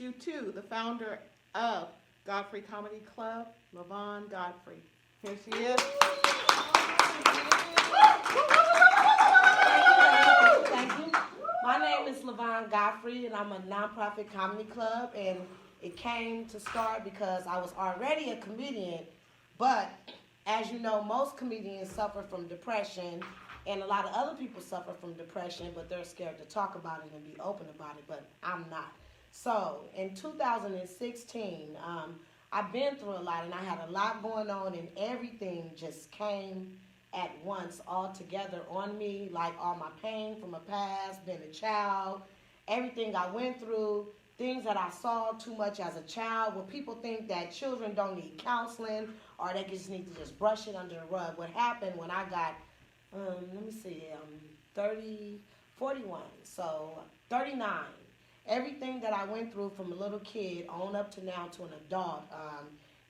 you to the founder of Godfrey Comedy Club, Lavon Godfrey. Here she is. Thank you. My name is Lavon Godfrey, and I'm a nonprofit comedy club, and it came to start because I was already a comedian, but as you know, most comedians suffer from depression, and a lot of other people suffer from depression, but they're scared to talk about it and be open about it, but I'm not. So in 2016, I've been through a lot, and I had a lot going on, and everything just came at once all together on me, like all my pain from a past, being a child, everything I went through, things that I saw too much as a child, where people think that children don't need counseling or they just need to just brush it under the rug. What happened when I got, 41, so 39. Everything that I went through from a little kid on up to now to an adult.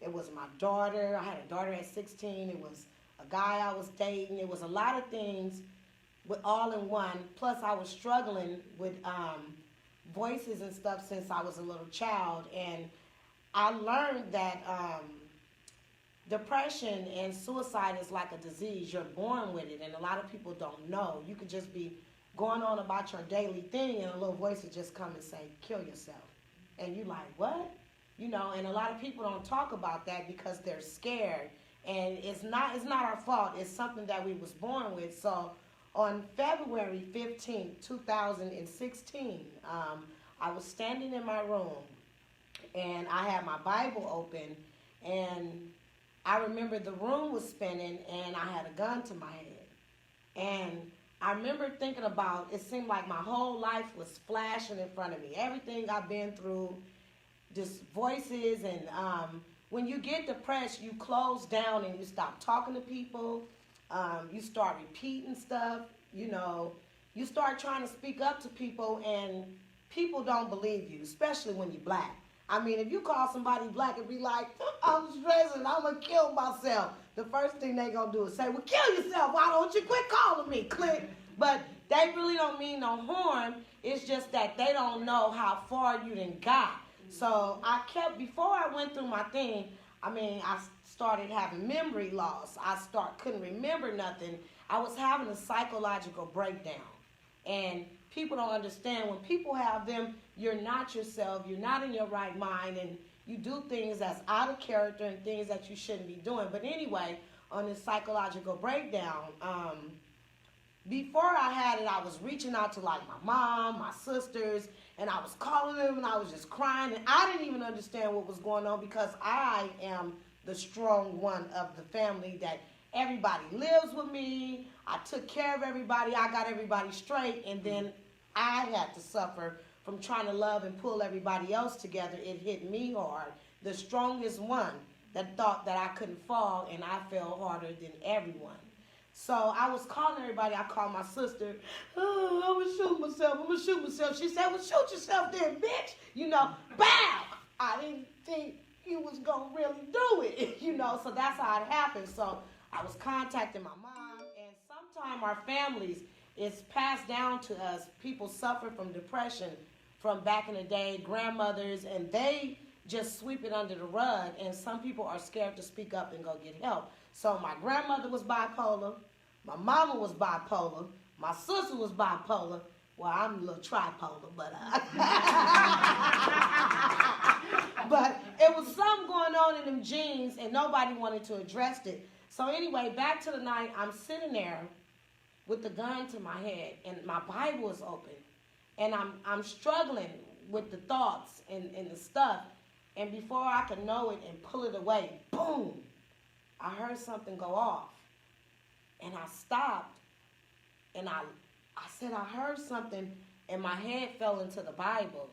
It was my daughter. I had a daughter at 16. It was a guy I was dating. It was a lot of things with all in one. Plus, I was struggling with voices and stuff since I was a little child. And I learned that depression and suicide is like a disease. You're born with it, and a lot of people don't know. You could just be going on about your daily thing, and a little voice would just come and say, kill yourself. And you like, what? You know, and a lot of people don't talk about that because they're scared. And it's not our fault. It's something that we was born with. So on February 15th, 2016, I was standing in my room, and I had my Bible open, and I remember the room was spinning, and I had a gun to my head. And I remember thinking about, it seemed like my whole life was flashing in front of me. Everything I've been through, just voices, and when you get depressed, you close down and you stop talking to people. You start repeating stuff, you know. You start trying to speak up to people, and people don't believe you, especially when you're black. I mean, if you call somebody black and be like, I'm stressing, I'm going to kill myself, the first thing they going to do is say, well, kill yourself. Why don't you quit calling me? Click. But they really don't mean no harm. It's just that they don't know how far you done got. So I kept, before I went through my thing, I started having memory loss. Couldn't remember nothing. I was having a psychological breakdown. And people don't understand, when people have them, you're not yourself, you're not in your right mind, and you do things that's out of character and things that you shouldn't be doing. But anyway, on this psychological breakdown, before I had it, I was reaching out to like my mom, my sisters, and I was calling them, and I was just crying, and I didn't even understand what was going on, because I am the strong one of the family, that everybody lives with me. I took care of everybody. I got everybody straight, and then I had to suffer from trying to love and pull everybody else together. It hit me hard. The strongest one that thought that I couldn't fall, and I fell harder than everyone. So I was calling everybody. I called my sister. Oh, I'm going to shoot myself. I'm going to shoot myself. She said, well, shoot yourself then, bitch. You know, bam! I didn't think you was going to really do it, you know, so that's how it happened. So I was contacting my mom, and sometimes our families, it's passed down to us. People suffer from depression from back in the day, grandmothers, and they just sweep it under the rug, and some people are scared to speak up and go get help. So my grandmother was bipolar, my mama was bipolar, my sister was bipolar. Well, I'm a little tripolar, but but it was something going on in them genes, and nobody wanted to address it. So anyway, back to the night, I'm sitting there with the gun to my head, and my Bible is open, and I'm struggling with the thoughts and the stuff, and before I could know it and pull it away, boom, I heard something go off, and I stopped, and I said I heard something, and my head fell into the Bible,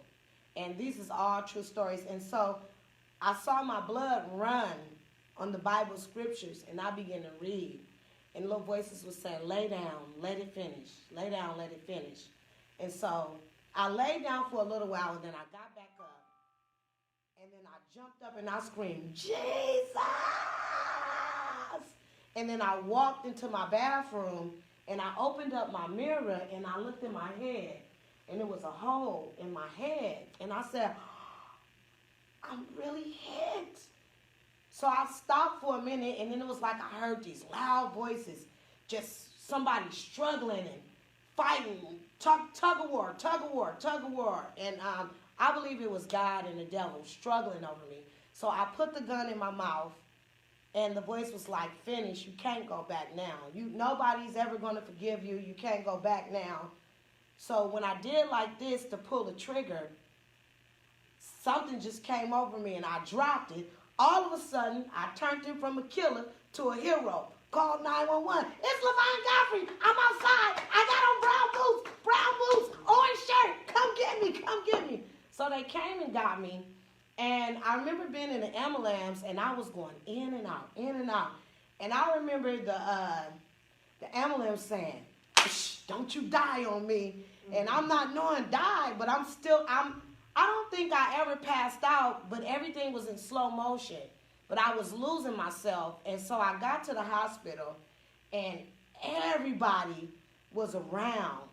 and these is all true stories, and so I saw my blood run on the Bible scriptures, and I began to read. And little voices were saying, lay down, let it finish. Lay down, let it finish. And so I laid down for a little while, and then I got back up. And then I jumped up and I screamed, Jesus! And then I walked into my bathroom, and I opened up my mirror, and I looked in my head. And there was a hole in my head. And I said, I'm really hit. So I stopped for a minute, and then it was like I heard these loud voices, just somebody struggling and fighting, tug of war, tug of war, tug of war. And I believe it was God and the devil struggling over me. So I put the gun in my mouth, and the voice was like, finish, you can't go back now. Nobody's ever going to forgive you. You can't go back now. So when I did like this to pull the trigger, something just came over me, and I dropped it. All of a sudden, I turned him from a killer to a hero. Called 911. It's Lavon Godfrey. I'm outside. I got on brown boots, orange shirt. Come get me, come get me. So they came and got me. And I remember being in the ambulance, and I was going in and out, in and out. And I remember the ambulance saying, shh, don't you die on me. And I'm not knowing die, but I don't think I ever passed out, but everything was in slow motion. But I was losing myself, and so I got to the hospital, and everybody was around.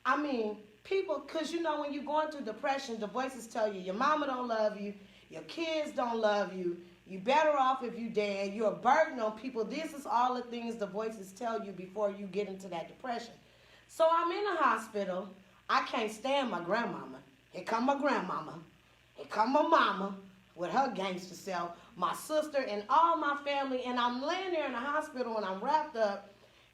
I mean, people, because you know when you're going through depression, the voices tell you your mama don't love you, your kids don't love you, you better off if you dead, you're a burden on people. This is all the things the voices tell you before you get into that depression. So I'm in the hospital. I can't stand my grandmama. Here come my grandmama. Here come my mama with her gangster self, my sister, and all my family. And I'm laying there in the hospital, and I'm wrapped up,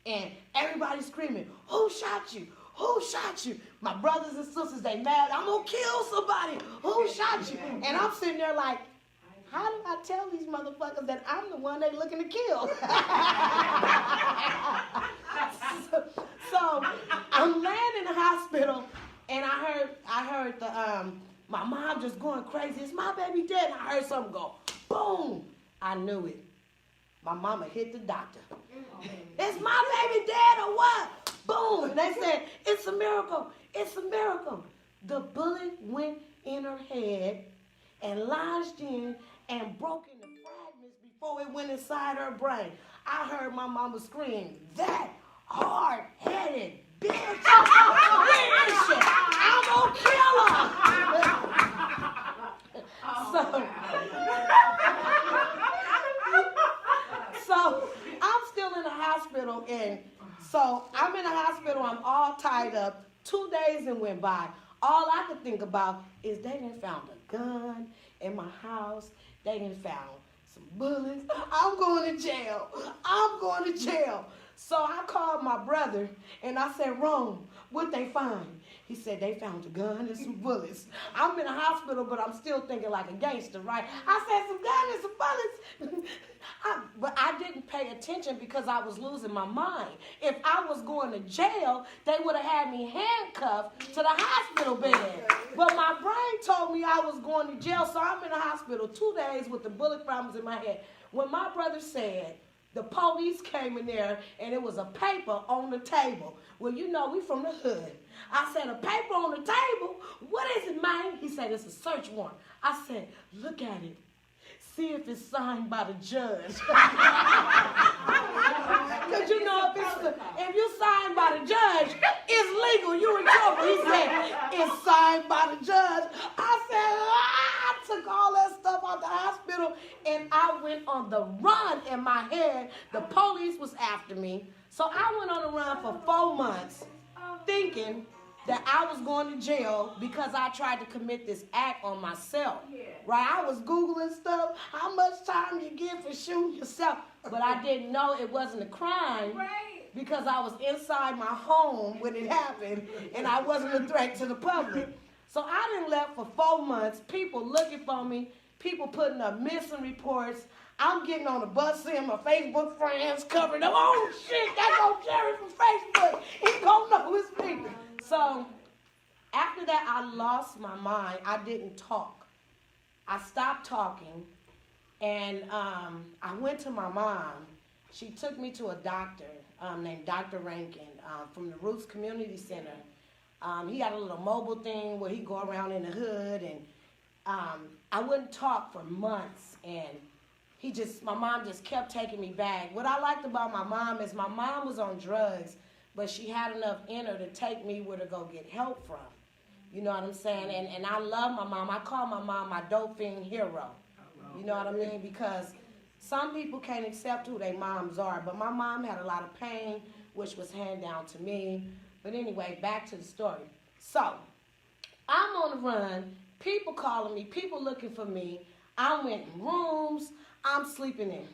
and everybody's screaming, who shot you? Who shot you? My brothers and sisters, they mad. I'm going to kill somebody. Who shot you? And I'm sitting there like, how do I tell these motherfuckers that I'm the one they looking to kill? so I'm laying in the hospital, and I heard my mom just going crazy. Is my baby dead? And I heard something go, boom. I knew it. My mama hit the doctor. Is my baby dead or what? Boom. And they said, it's a miracle. It's a miracle. The bullet went in her head and lodged in and broke into fragments before it went inside her brain. I heard my mama scream, that hard-headed bitch. I'm gonna kill her. So I'm still in the hospital, and so I'm in the hospital, I'm all tied up. 2 days and went by. All I could think about is they done found a gun in my house. They done found some bullets. I'm going to jail. I'm going to jail. So I called my brother, and I said, Rome, what they find? He said, they found a gun and some bullets. I'm in the hospital, but I'm still thinking like a gangster, right? I said, some gun and some bullets. But I didn't pay attention because I was losing my mind. If I was going to jail, they would have had me handcuffed to the hospital bed. But my brain told me I was going to jail, so I'm in the hospital 2 days with the bullet fragments in my head. When my brother said, the police came in there, and it was a paper on the table. Well, you know, we from the hood. I said, a paper on the table? What is it, man? He said, it's a search warrant. I said, look at it. See if it's signed by the judge. Because you know, if you signed by the judge, it's legal. You're in trouble. He said, it's signed by the judge. I said, I took all that stuff out the hospital, and I went on the run in my head. The police was after me. So I went on the run for 4 months thinking that I was going to jail because I tried to commit this act on myself. Right? I was Googling stuff, how much time you get for shooting yourself. But I didn't know it wasn't a crime because I was inside my home when it happened, and I wasn't a threat to the public. So I done left for 4 months, people looking for me, people putting up missing reports. I'm getting on the bus, seeing my Facebook friends covering them. Oh, shit, that go Jerry from Facebook. He gonna know it's me. So after that, I lost my mind. I didn't talk. I stopped talking, and I went to my mom. She took me to a doctor named Dr. Rankin from the Roots Community Center. He had a little mobile thing where he go around in the hood, and I wouldn't talk for months, and my mom just kept taking me back. What I liked about my mom is my mom was on drugs, but she had enough in her to take me where to go get help from. You know what I'm saying? And I love my mom. I call my mom my dope fiend hero. You know what I mean? Because some people can't accept who their moms are. But my mom had a lot of pain, which was handed down to me. But anyway, back to the story. So, I'm on the run. People calling me. People looking for me. I went in rooms. I'm sleeping in.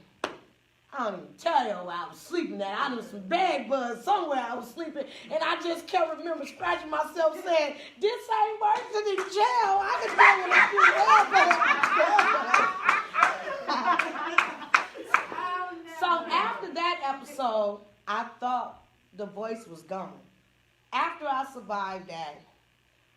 I don't even tell you where I was sleeping at. I knew some bad bugs somewhere I was sleeping. And I just kept remember scratching myself saying, this ain't worse than in jail. I can do it. So after that episode, I thought the voice was gone. After I survived that,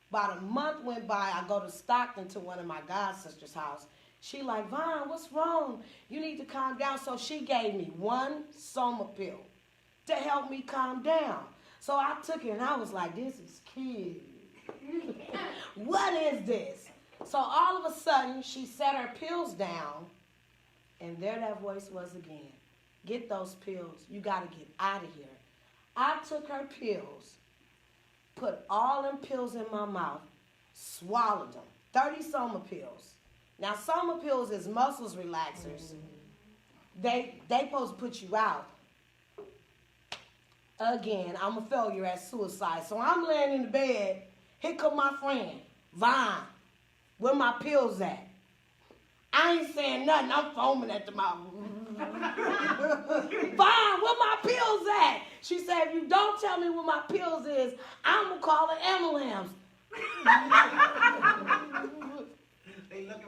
about a month went by. I go to Stockton to one of my god sisters' house. She like, Vaughn, what's wrong? You need to calm down. So she gave me one soma pill to help me calm down. So I took it and I was like, this is kid. What is this? So all of a sudden, she set her pills down, and there that voice was again. Get those pills. You got to get out of here. I took her pills, put all them pills in my mouth, swallowed them. 30 soma pills. Now, soma pills is muscles relaxers. They supposed to put you out. Again, I'm a failure at suicide. So I'm laying in the bed. Here come my friend, Vaughn. Where my pills at? I ain't saying nothing. I'm foaming at the mouth. Vaughn, where my pills at? She said, if you don't tell me where my pills is, I'm going to call the ambulance.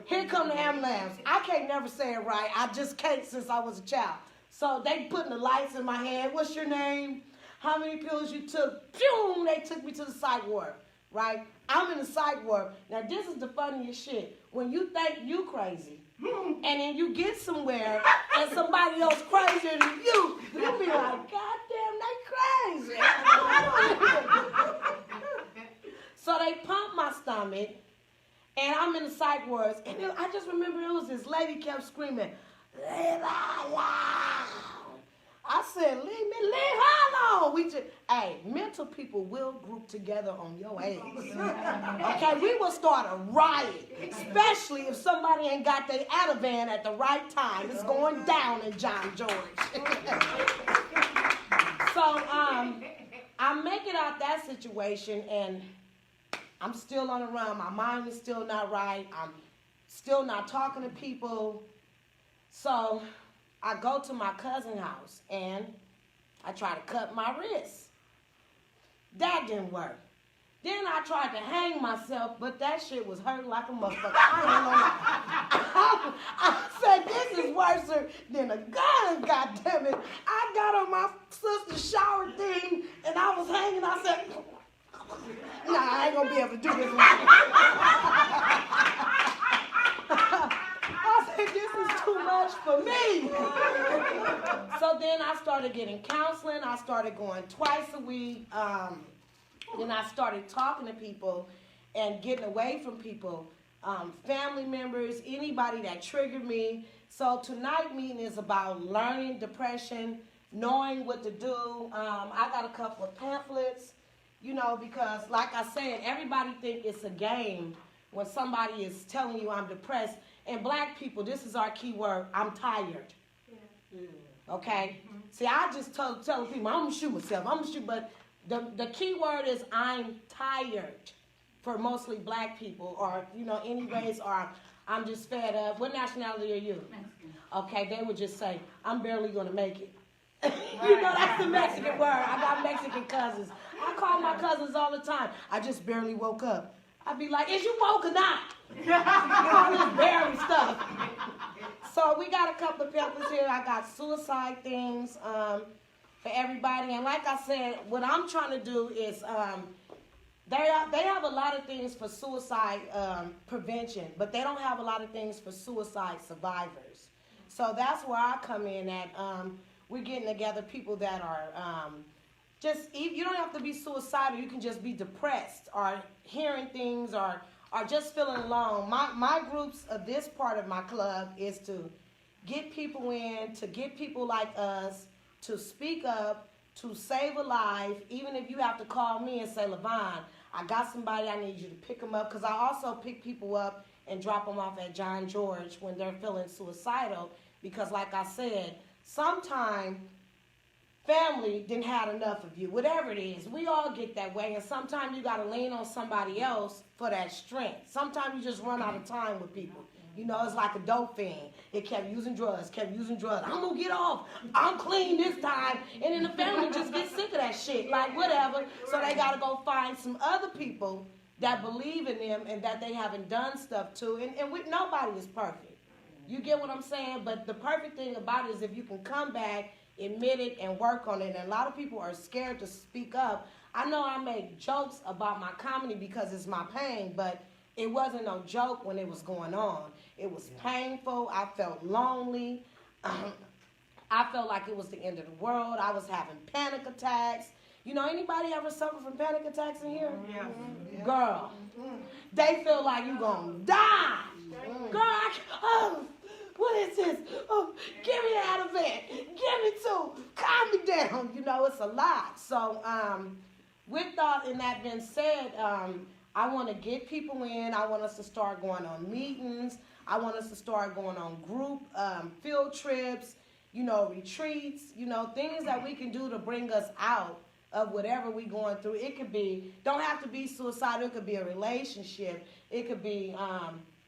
Here come the ambulance. I can't never say it right. I just can't since I was a child. So they putting the lights in my hand. What's your name? How many pills you took? Boom! They took me to the psych ward, right? I'm in the psych ward. Now, this is the funniest shit. When you think you crazy, and then you get somewhere, and somebody else crazier than you be like, God damn, they crazy. So they pumped my stomach. And I'm in the psych wards, and I just remember it was this lady kept screaming, leave her alone. I said, leave her alone. Hey, mental people will group together on your ass. Okay, we will start a riot, especially if somebody ain't got their Ativan at the right time. It's going down in John George. So I make it out that situation, and I'm still on the run. My mind is still not right. I'm still not talking to people. So I go to my cousin's house, and I try to cut my wrist. That didn't work. Then I tried to hang myself, but that shit was hurting like a motherfucker. I said, this is worse than a gun, goddammit. I got on my sister's shower thing, and I was hanging. I said, nah, I ain't gonna be able to do this. I said, this is too much for me. So then I started getting counseling. I started going twice a week. Then I started talking to people and getting away from people, family members, anybody that triggered me. So tonight's meeting is about learning depression, knowing what to do. I got a couple of pamphlets. You know, because like I said, everybody think it's a game when somebody is telling you I'm depressed. And black people, this is our key word, I'm tired. Yeah. Okay? Mm-hmm. See, I just tell people, I'm going to shoot myself. But the key word is I'm tired for mostly black people, or, you know, any race, or I'm just fed up. What nationality are you? Mexican. Okay, they would just say, I'm barely going to make it. You know, that's the Mexican word. I got Mexican cousins. I call my cousins all the time. I just barely woke up. I'd be like, is you woke or not? All this barely stuff. So we got a couple of pamphlets here. I got suicide things for everybody. And like I said, what I'm trying to do is they have a lot of things for suicide prevention, but they don't have a lot of things for suicide survivors. So that's where I come in at. We're getting together people that are you don't have to be suicidal. You can just be depressed or hearing things or just feeling alone. My groups of this part of my club is to get people in, to get people like us to speak up, to save a life. Even if you have to call me and say, Lavon, I got somebody, I need you to pick them up. Because I also pick people up and drop them off at John George when they're feeling suicidal. Because like I said, sometimes family didn't have enough of you. Whatever it is, we all get that way. And sometimes you got to lean on somebody else for that strength. Sometimes you just run out of time with people. You know, it's like a dope fiend. It kept using drugs. I'm going to get off. I'm clean this time. And then the family just gets sick of that shit. Like, whatever. So they got to go find some other people that believe in them and that they haven't done stuff to. And nobody is perfect. You get what I'm saying? But the perfect thing about it is if you can come back, admit it, and work on it. And a lot of people are scared to speak up. I know I make jokes about my comedy because it's my pain, but it wasn't no joke when it was going on. It was painful. I felt lonely. I felt like it was the end of the world. I was having panic attacks. You know, anybody ever suffer from panic attacks in here? Yeah. Girl, they feel like you gonna die. Girl, what is this? Oh, give me the Ativan. Give me two. Calm me down. You know, it's a lot. So, with that being said, I want to get people in. I want us to start going on meetings. I want us to start going on group field trips, you know, retreats, you know, things that we can do to bring us out of whatever we're going through. It could be, don't have to be suicidal. It could be a relationship. It could be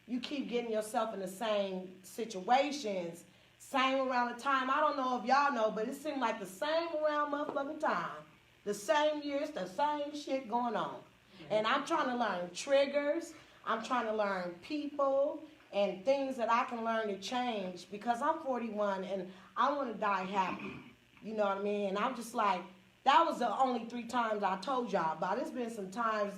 you keep getting yourself in the same situations, same around the time. I don't know if y'all know, but it seemed like the same around motherfucking time. The same years, the same shit going on. And I'm trying to learn triggers. I'm trying to learn people and things that I can learn to change because I'm 41 and I want to die happy. You know what I mean? And I'm just like, that was the only 3 times I told y'all about. It's been some times,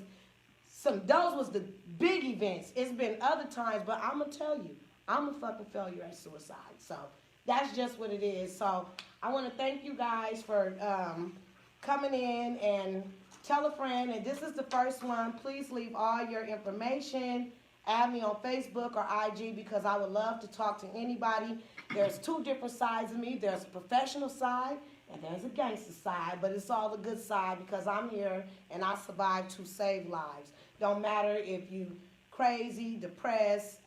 those was the big events. It's been other times, but I'm going to tell you, I'm a fucking failure at suicide. So that's just what it is. So I want to thank you guys for coming in and tell a friend. And this is the first one. Please leave all your information. Add me on Facebook or IG because I would love to talk to anybody. There's 2 different sides of me. There's a professional side and there's a gangster side, but it's all the good side because I'm here and I survived to save lives. Don't matter if you crazy, depressed,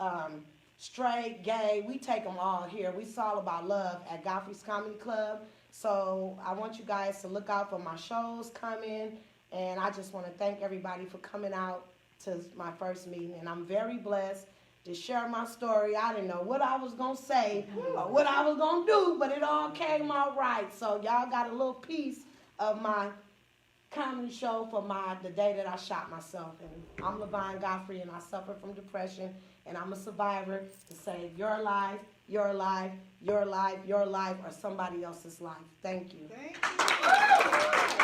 straight, gay, we take them all here. It's all about love at Godfrey's Comedy Club. So I want you guys to look out for my shows coming, and I just want to thank everybody for coming out to my first meeting, and I'm very blessed to share my story. I didn't know what I was going to say or what I was going to do, but it all came out right. So y'all got a little piece of my comedy show for the day that I shot myself. And I'm Lavon Godfrey, and I suffer from depression, and I'm a survivor to save your life, your life, your life, your life, or somebody else's life. Thank you. Thank you.